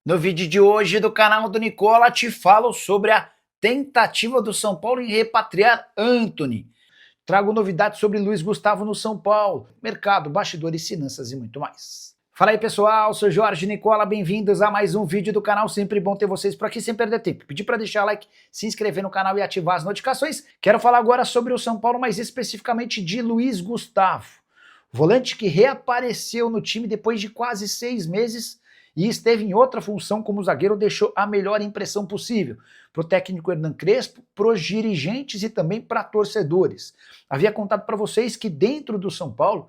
No vídeo de hoje do canal do Nicola te falo sobre a tentativa do São Paulo em repatriar Antony. Trago novidades sobre Luiz Gustavo no São Paulo, mercado, bastidores, finanças e muito mais. Fala aí pessoal, sou Jorge Nicola, bem-vindos a mais um vídeo do canal, sempre bom ter vocês por aqui sem perder tempo. Pedir para deixar like, se inscrever no canal e ativar as notificações. Quero falar agora sobre o São Paulo, mais especificamente de Luiz Gustavo. Volante que reapareceu no time depois de quase 6 meses e esteve em outra função como zagueiro, deixou a melhor impressão possível para o técnico Hernan Crespo, para os dirigentes e também para torcedores. Havia contado para vocês que dentro do São Paulo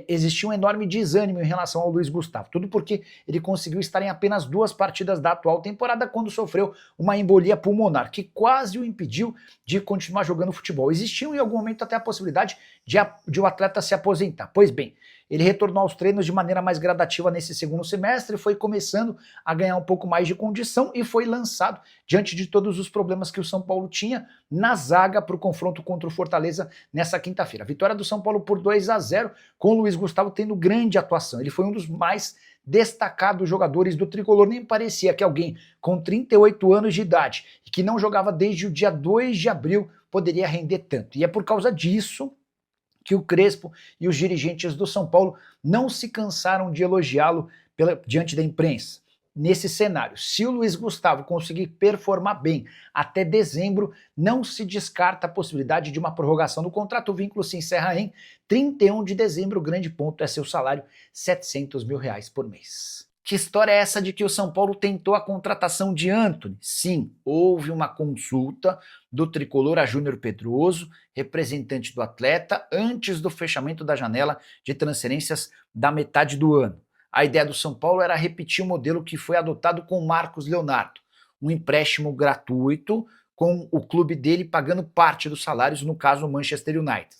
existia um enorme desânimo em relação ao Luiz Gustavo, tudo porque ele conseguiu estar em apenas 2 partidas da atual temporada quando sofreu uma embolia pulmonar, que quase o impediu de continuar jogando futebol. Existia em algum momento até a possibilidade de o atleta se aposentar. Pois bem, ele retornou aos treinos de maneira mais gradativa nesse segundo semestre, foi começando a ganhar um pouco mais de condição e foi lançado diante de todos os problemas que o São Paulo tinha na zaga para o confronto contra o Fortaleza nessa quinta-feira. Vitória do São Paulo por 2-0, com o Luiz Gustavo tendo grande atuação. Ele foi um dos mais destacados jogadores do tricolor. Nem parecia que alguém com 38 anos de idade e que não jogava desde o dia 2 de abril poderia render tanto. E é por causa disso que o Crespo e os dirigentes do São Paulo não se cansaram de elogiá-lo diante da imprensa. Nesse cenário, se o Luiz Gustavo conseguir performar bem até dezembro, não se descarta a possibilidade de uma prorrogação do contrato. O vínculo se encerra em 31 de dezembro. O grande ponto é seu salário, R$700 mil por mês. Que história é essa de que o São Paulo tentou a contratação de Antony? Sim, houve uma consulta do tricolor a Júnior Pedroso, representante do atleta, antes do fechamento da janela de transferências da metade do ano. A ideia do São Paulo era repetir o modelo que foi adotado com Marcos Leonardo, um empréstimo gratuito com o clube dele pagando parte dos salários, no caso o Manchester United.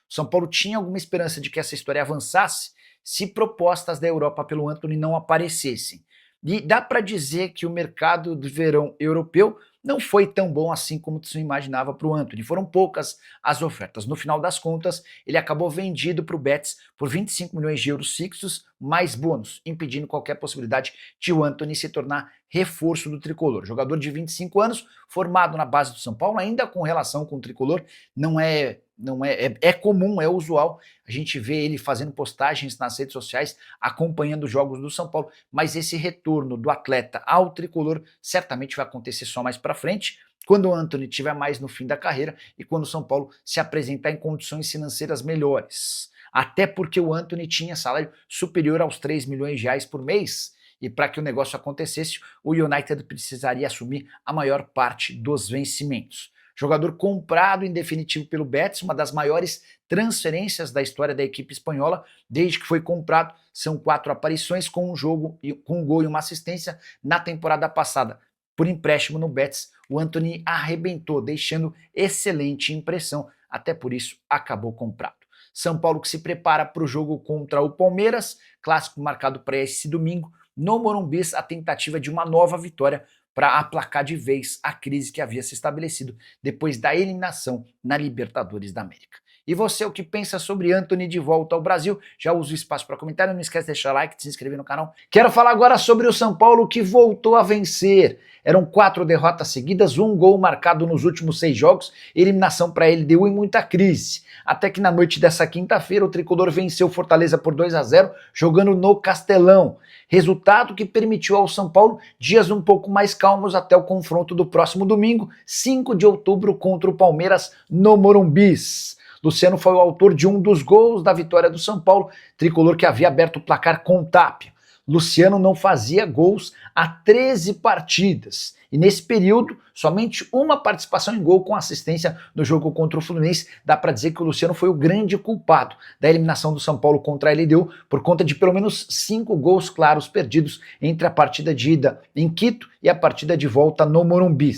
O São Paulo tinha alguma esperança de que essa história avançasse se propostas da Europa pelo Antony não aparecessem. E dá para dizer que o mercado de verão europeu não foi tão bom assim como se imaginava para o Antony. Foram poucas as ofertas. No final das contas, ele acabou vendido para o Betis por 25 milhões de euros fixos, mais bônus, impedindo qualquer possibilidade de o Antony se tornar reforço do tricolor. Jogador de 25 anos, formado na base do São Paulo, ainda com relação com o tricolor, é comum, é usual a gente ver ele fazendo postagens nas redes sociais, acompanhando os jogos do São Paulo, mas esse retorno do atleta ao tricolor certamente vai acontecer só mais para frente, quando o Antony estiver mais no fim da carreira e quando o São Paulo se apresentar em condições financeiras melhores. Até porque o Antony tinha salário superior aos 3 milhões de reais por mês, e para que o negócio acontecesse, o United precisaria assumir a maior parte dos vencimentos. Jogador comprado em definitivo pelo Betis, uma das maiores transferências da história da equipe espanhola. Desde que foi comprado, são 4 aparições com um gol e uma assistência. Na temporada passada, por empréstimo no Betis, o Antony arrebentou, deixando excelente impressão, até por isso acabou comprado. São Paulo que se prepara para o jogo contra o Palmeiras, clássico marcado para esse domingo, no Morumbi, a tentativa de uma nova vitória para aplacar de vez a crise que havia se estabelecido depois da eliminação na Libertadores da América. E você, o que pensa sobre Antony de volta ao Brasil? Já usa o espaço para comentário, não esquece de deixar like, de se inscrever no canal. Quero falar agora sobre o São Paulo que voltou a vencer. Eram 4 derrotas seguidas, 1 gol marcado nos últimos 6 jogos, eliminação para a LDU e muita crise. Até que na noite dessa quinta-feira o tricolor venceu o Fortaleza por 2-0, jogando no Castelão. Resultado que permitiu ao São Paulo dias um pouco mais calmos até o confronto do próximo domingo, 5 de outubro, contra o Palmeiras no Morumbi. Luciano foi o autor de um dos gols da vitória do São Paulo, tricolor que havia aberto o placar com Tapia. Luciano não fazia gols há 13 partidas. E nesse período, somente uma participação em gol com assistência no jogo contra o Fluminense. Dá para dizer que o Luciano foi o grande culpado da eliminação do São Paulo contra a LDU, por conta de pelo menos 5 gols claros perdidos entre a partida de ida em Quito e a partida de volta no Morumbi.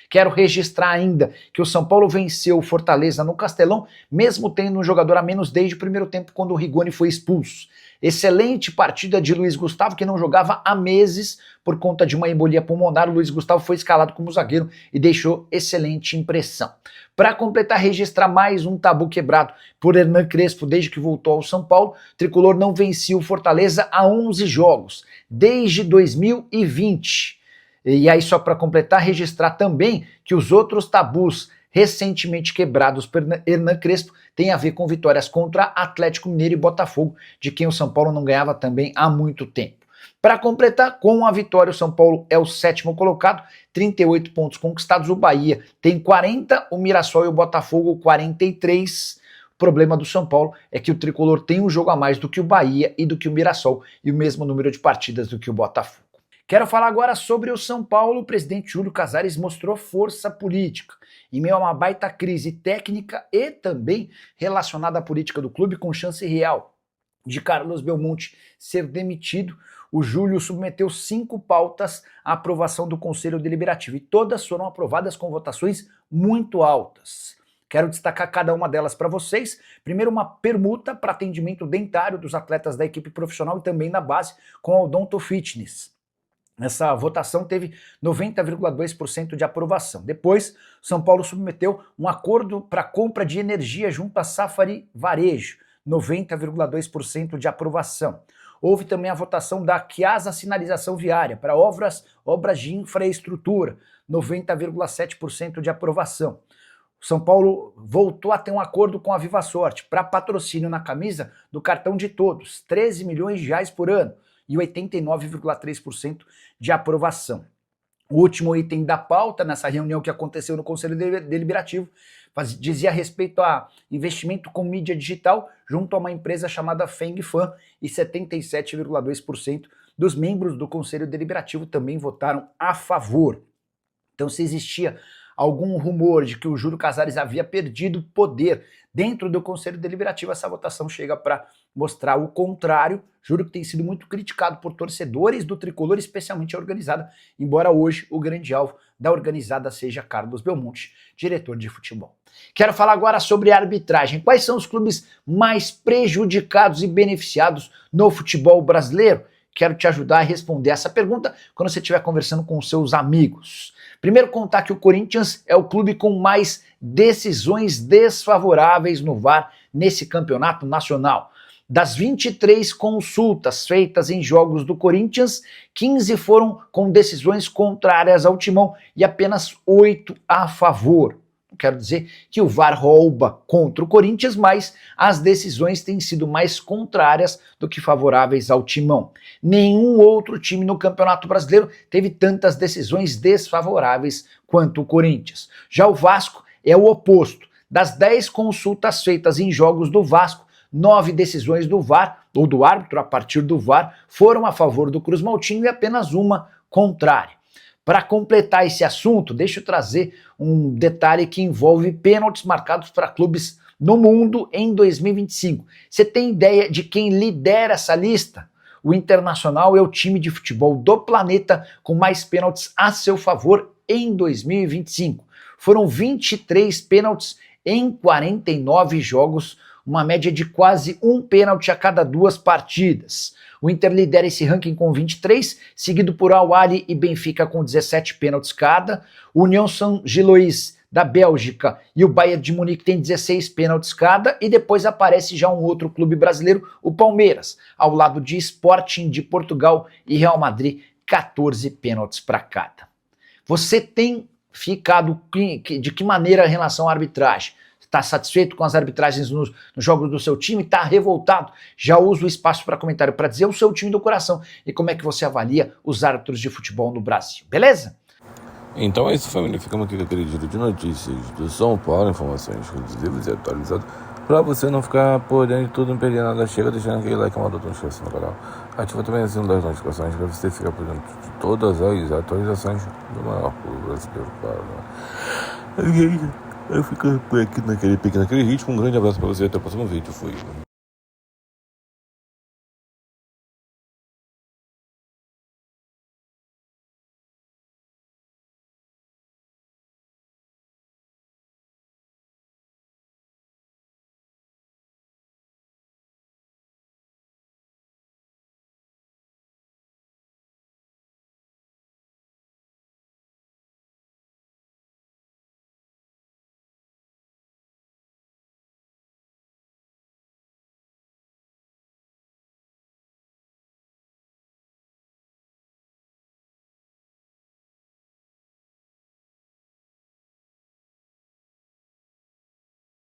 Quero registrar ainda que o São Paulo venceu o Fortaleza no Castelão, mesmo tendo um jogador a menos desde o primeiro tempo, quando o Rigoni foi expulso. Excelente partida de Luiz Gustavo, que não jogava há meses por conta de uma embolia pulmonar. O Luiz Gustavo foi escalado como zagueiro e deixou excelente impressão. Para completar, registrar mais um tabu quebrado por Hernan Crespo desde que voltou ao São Paulo. O tricolor não vencia o Fortaleza há 11 jogos, desde 2020. E aí, só para completar, registrar também que os outros tabus recentemente quebrados por Hernan Crespo têm a ver com vitórias contra Atlético Mineiro e Botafogo, de quem o São Paulo não ganhava também há muito tempo. Para completar, com a vitória, o São Paulo é o 7º colocado, 38 pontos conquistados. O Bahia tem 40, o Mirassol e o Botafogo 43. O problema do São Paulo é que o tricolor tem um jogo a mais do que o Bahia e do que o Mirassol, e o mesmo número de partidas do que o Botafogo. Quero falar agora sobre o São Paulo. O presidente Júlio Casares mostrou força política em meio a uma baita crise técnica e também relacionada à política do clube, com chance real de Carlos Belmonte ser demitido. O Júlio submeteu 5 pautas à aprovação do Conselho Deliberativo e todas foram aprovadas com votações muito altas. Quero destacar cada uma delas para vocês. Primeiro, uma permuta para atendimento dentário dos atletas da equipe profissional e também da base com a Odonto Fitness. Essa votação teve 90,2% de aprovação. Depois, São Paulo submeteu um acordo para compra de energia junto à Safari Varejo, 90,2% de aprovação. Houve também a votação da Chiasa Sinalização Viária para obras de infraestrutura, 90,7% de aprovação. O São Paulo voltou a ter um acordo com a Viva Sorte para patrocínio na camisa do cartão de todos, 13 milhões de reais por ano, e 89,3% de aprovação. O último item da pauta, nessa reunião que aconteceu no Conselho Deliberativo, dizia respeito a investimento com mídia digital junto a uma empresa chamada FengFan, e 77,2% dos membros do Conselho Deliberativo também votaram a favor. Então, se existia algum rumor de que o Júlio Casares havia perdido poder dentro do Conselho Deliberativo, essa votação chega para mostrar o contrário. Júlio que tem sido muito criticado por torcedores do tricolor, especialmente a organizada, embora hoje o grande alvo da organizada seja Carlos Belmonte, diretor de futebol. Quero falar agora sobre a arbitragem. Quais são os clubes mais prejudicados e beneficiados no futebol brasileiro? Quero te ajudar a responder essa pergunta quando você estiver conversando com os seus amigos. Primeiro, contar que o Corinthians é o clube com mais decisões desfavoráveis no VAR nesse campeonato nacional. Das 23 consultas feitas em jogos do Corinthians, 15 foram com decisões contrárias ao Timão e apenas 8 a favor. Quero dizer que o VAR rouba contra o Corinthians, mas as decisões têm sido mais contrárias do que favoráveis ao Timão. Nenhum outro time no Campeonato Brasileiro teve tantas decisões desfavoráveis quanto o Corinthians. Já o Vasco é o oposto. Das 10 consultas feitas em jogos do Vasco, 9 decisões do VAR, ou do árbitro a partir do VAR, foram a favor do Cruz Maltino e apenas uma contrária. Para completar esse assunto, deixa eu trazer um detalhe que envolve pênaltis marcados para clubes no mundo em 2025. Você tem ideia de quem lidera essa lista? O Internacional é o time de futebol do planeta com mais pênaltis a seu favor em 2025. Foram 23 pênaltis em 49 jogos, uma média de quase um pênalti a cada 2 partidas. O Inter lidera esse ranking com 23, seguido por Al-Ahly e Benfica com 17 pênaltis cada. O União Saint-Gilloise da Bélgica e o Bayern de Munique tem 16 pênaltis cada, e depois aparece já um outro clube brasileiro, o Palmeiras, ao lado de Sporting de Portugal e Real Madrid, 14 pênaltis para cada. Você tem ficado de que maneira em relação à arbitragem? Está satisfeito com as arbitragens nos jogos do seu time? Está revoltado? Já usa o espaço para comentário para dizer o seu time do coração e como é que você avalia os árbitros de futebol no Brasil, beleza? Então é isso, família. Ficamos aqui com aquele giro de notícias do São Paulo, informações exclusivas e atualizadas, para você não ficar por dentro de tudo, não perder nada. Chega deixando aquele like, uma não esqueça no canal. Ativa também o sino das notificações para você ficar por dentro de todas as atualizações do maior clube brasileiro. Eu fico por aqui naquele ritmo. Um grande abraço para você e até o próximo vídeo. Fui.